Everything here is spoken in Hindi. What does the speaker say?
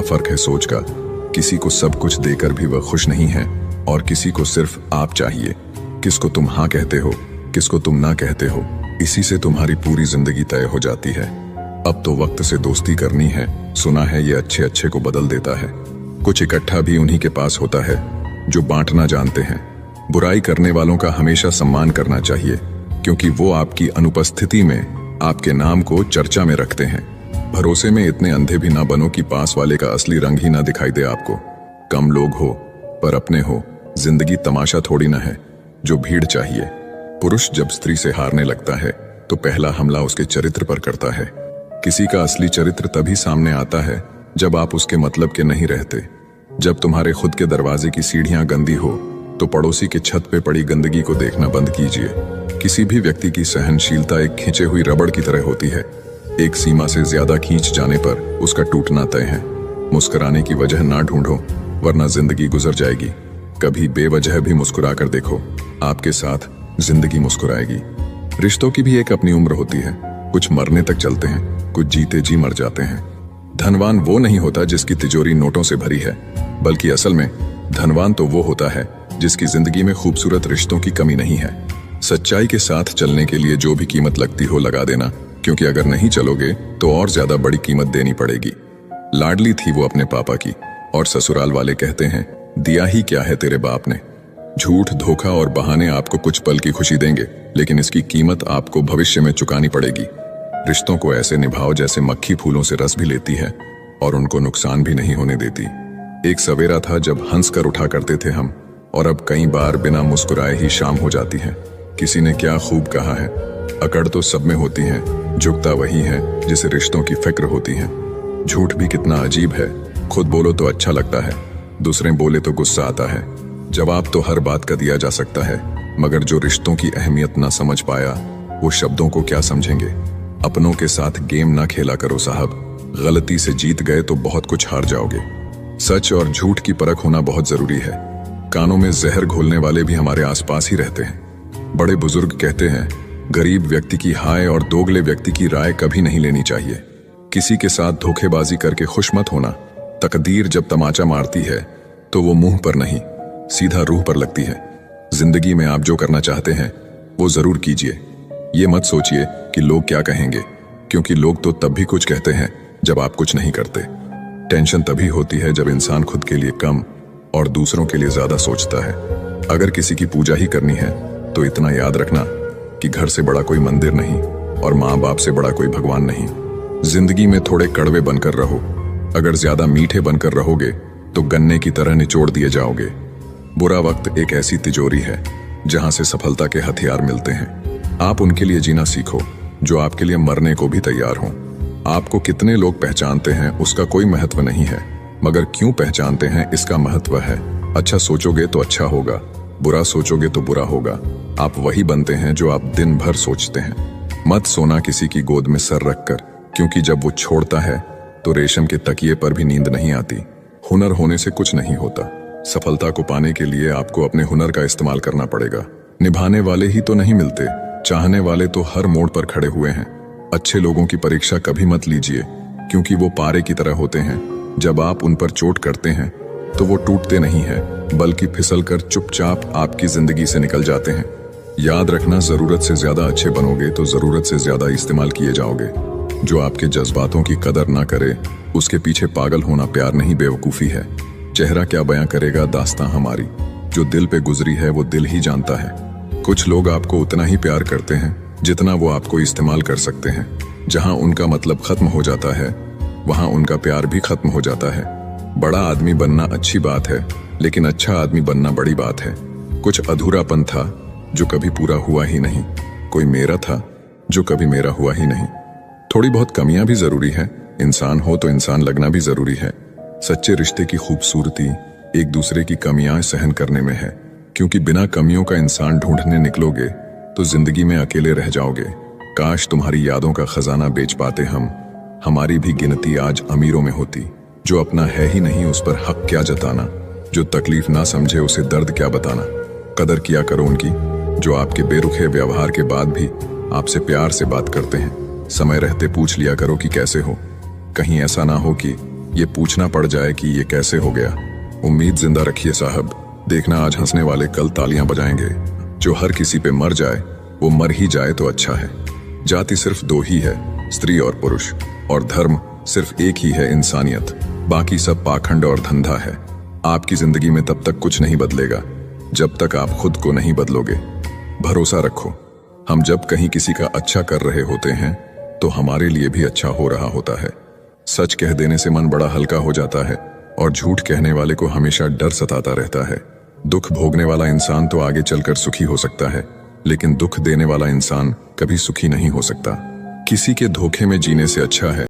इतना फर्क है सोच का। किसी को सब कुछ देकर भी वह खुश नहीं है और किसी को सिर्फ आप चाहिए। किसको तुम हाँ कहते हो, किसको तुम ना कहते हो, इसी से तुम्हारी पूरी जिंदगी तय हो जाती है। अब तो वक्त से दोस्ती करनी है। सुना है ये अच्छे अच्छे को बदल देता है। कुछ इकट्ठा भी उन्हीं के पास होता है जो बांटना जानते हैं। बुराई करने वालों का हमेशा सम्मान करना चाहिए, क्योंकि वो आपकी अनुपस्थिति में आपके नाम को चर्चा में रखते हैं। भरोसे में इतने अंधे भी ना बनो कि पास वाले का असली रंग ही ना दिखाई दे आपको। कम लोग हो पर अपने हो। जिंदगी तमाशा थोड़ी ना है जो भीड़ चाहिए। पुरुष जब स्त्री से हारने लगता है तो पहला हमला उसके चरित्र पर करता है। किसी का असली चरित्र तभी सामने आता है जब आप उसके मतलब के नहीं रहते। जब तुम्हारे खुद के दरवाजे की सीढ़ियां गंदी हो तो पड़ोसी के छत पे पड़ी गंदगी को देखना बंद कीजिए। किसी भी व्यक्ति की सहनशीलता एक खिंचे हुई रबड़ की तरह होती है। एक सीमा से ज्यादा खींच जाने पर उसका टूटना तय है। मुस्कुराने की वजह ना ढूंढो, वरना जिंदगी गुजर जाएगी। कभी बेवजह भी मुस्कुरा कर देखो, आपके साथ जिंदगी मुस्कुराएगी। रिश्तों की भी एक अपनी उम्र होती है। कुछ मरने तक चलते हैं, कुछ जीते जी मर जाते हैं। धनवान वो नहीं होता जिसकी तिजोरी नोटों से भरी है, बल्कि असल में धनवान तो वो होता है जिसकी जिंदगी में खूबसूरत रिश्तों की कमी नहीं है। सच्चाई के साथ चलने के लिए जो भी कीमत लगती हो लगा देना, क्योंकि अगर नहीं चलोगे तो और ज्यादा बड़ी कीमत देनी पड़ेगी। लाडली थी वो अपने पापा की, और ससुराल वाले कहते हैं दिया ही क्या है तेरे बाप ने। झूठ, धोखा और बहाने आपको कुछ पल की खुशी देंगे, लेकिन इसकी कीमत आपको भविष्य में चुकानी पड़ेगी। रिश्तों को ऐसे निभाओ जैसे मक्खी फूलों से रस भी लेती है और उनको नुकसान भी नहीं होने देती। एक सवेरा था जब हंस कर उठा करते थे हम, और अब कई बार बिना मुस्कुराए ही शाम हो जाती है। किसी ने क्या खूब कहा है, अकड़ तो सब में होती है, झुकता वही है जिसे रिश्तों की फिक्र होती है। झूठ भी कितना अजीब है, खुद बोलो तो अच्छा लगता है, दूसरे बोले तो गुस्सा आता है। जवाब तो हर बात का दिया जा सकता है, मगर जो रिश्तों की अहमियत ना समझ पाया वो शब्दों को क्या समझेंगे। अपनों के साथ गेम ना खेला करो साहब, गलती से जीत गए तो बहुत कुछ हार जाओगे। सच और झूठ की परख होना बहुत जरूरी है। कानों में जहर घोलने वाले भी हमारे आसपास ही रहते हैं। बड़े बुजुर्ग कहते हैं गरीब व्यक्ति की हाय और दोगले व्यक्ति की राय कभी नहीं लेनी चाहिए। किसी के साथ धोखेबाजी करके खुश मत होना। तकदीर जब तमाचा मारती है तो वो मुंह पर नहीं, सीधा रूह पर लगती है। जिंदगी में आप जो करना चाहते हैं वो जरूर कीजिए। ये मत सोचिए कि लोग क्या कहेंगे, क्योंकि लोग तो तब भी कुछ कहते हैं जब आप कुछ नहीं करते। टेंशन तभी होती है जब इंसान खुद के लिए कम और दूसरों के लिए ज्यादा सोचता है। अगर किसी की पूजा ही करनी है तो इतना याद रखना कि घर से बड़ा कोई मंदिर नहीं और माँ बाप से बड़ा कोई भगवान नहीं। जिंदगी में थोड़े कड़वे बनकर रहो। अगर ज्यादा मीठे बनकर रहोगे तो गन्ने की तरह निचोड़ दिए जाओगे। बुरा वक्त एक ऐसी तिजोरी है जहां से सफलता के हथियार मिलते हैं। आप उनके लिए जीना सीखो जो आपके लिए मरने को भी तैयार हों। आपको कितने लोग पहचानते हैं उसका कोई महत्व नहीं है, मगर क्यों पहचानते हैं इसका महत्व है। अच्छा सोचोगे तो अच्छा होगा, बुरा सोचोगे तो बुरा होगा। आप वही बनते हैं जो आप दिन भर सोचते हैं। मत सोना किसी की गोद में सर रखकर, क्योंकि जब वो छोड़ता है तो रेशम के तकिए पर भी नींद नहीं आती। हुनर होने से कुछ नहीं होता। सफलता को पाने के लिए आपको अपने हुनर का इस्तेमाल करना पड़ेगा। निभाने वाले ही तो नहीं मिलते, चाहने वाले तो हर मोड़ पर खड़े हुए हैं। अच्छे लोगों की परीक्षा कभी मत लीजिए, क्योंकि वो पारे की तरह होते हैं। जब आप उन पर चोट करते हैं तो वो टूटते नहीं हैं, बल्कि फिसलकर चुपचाप आपकी जिंदगी से निकल जाते हैं। याद रखना, जरूरत से ज्यादा अच्छे बनोगे तो जरूरत से ज्यादा इस्तेमाल किए जाओगे। जो आपके जज्बातों की कदर ना करे उसके पीछे पागल होना प्यार नहीं, बेवकूफी है। चेहरा क्या बयां करेगा दास्तां हमारी, जो दिल पे गुजरी है वो दिल ही जानता है। कुछ लोग आपको उतना ही प्यार करते हैं जितना वो आपको इस्तेमाल कर सकते हैं। जहां उनका मतलब खत्म हो जाता है वहां उनका प्यार भी खत्म हो जाता है। बड़ा आदमी बनना अच्छी बात है, लेकिन अच्छा आदमी बनना बड़ी बात है। कुछ अधूरापन था जो कभी पूरा हुआ ही नहीं। कोई मेरा था जो कभी मेरा हुआ ही नहीं। थोड़ी बहुत कमियां भी जरूरी है। इंसान हो तो इंसान लगना भी जरूरी है। सच्चे रिश्ते की खूबसूरती एक दूसरे की कमियां सहन करने में है, क्योंकि बिना कमियों का इंसान ढूंढने निकलोगे तो जिंदगी में अकेले रह जाओगे। काश तुम्हारी यादों का खजाना बेच पाते हम। हमारी भी गिनती आज अमीरों में होती। जो अपना है ही नहीं उस पर हक क्या जताना, जो तकलीफ ना समझे उसे दर्द क्या बताना। कदर किया करो उनकी जो आपके बेरुखे व्यवहार के बाद भी आपसे प्यार से बात करते हैं। समय रहते पूछ लिया करो कि कैसे हो। कहीं ऐसा ना हो कि ये पूछना पड़ जाए कि ये कैसे हो गया। उम्मीद जिंदा रखिए साहब, देखना आज हंसने वाले कल तालियां बजाएंगे। जो हर किसी पे मर जाए वो मर ही जाए तो अच्छा है। जाति सिर्फ दो ही है, स्त्री और पुरुष, और धर्म सिर्फ एक ही है, इंसानियत। बाकी सब पाखंड और धंधा है। आपकी जिंदगी में तब तक कुछ नहीं बदलेगा जब तक आप खुद को नहीं बदलोगे। भरोसा रखो, हम जब कहीं किसी का अच्छा कर रहे होते हैं तो हमारे लिए भी अच्छा हो रहा होता है। सच कह देने से मन बड़ा हल्का हो जाता है और झूठ कहने वाले को हमेशा डर सताता रहता है। दुख भोगने वाला इंसान तो आगे चलकर सुखी हो सकता है, लेकिन दुख देने वाला इंसान कभी सुखी नहीं हो सकता। किसी के धोखे में जीने से अच्छा है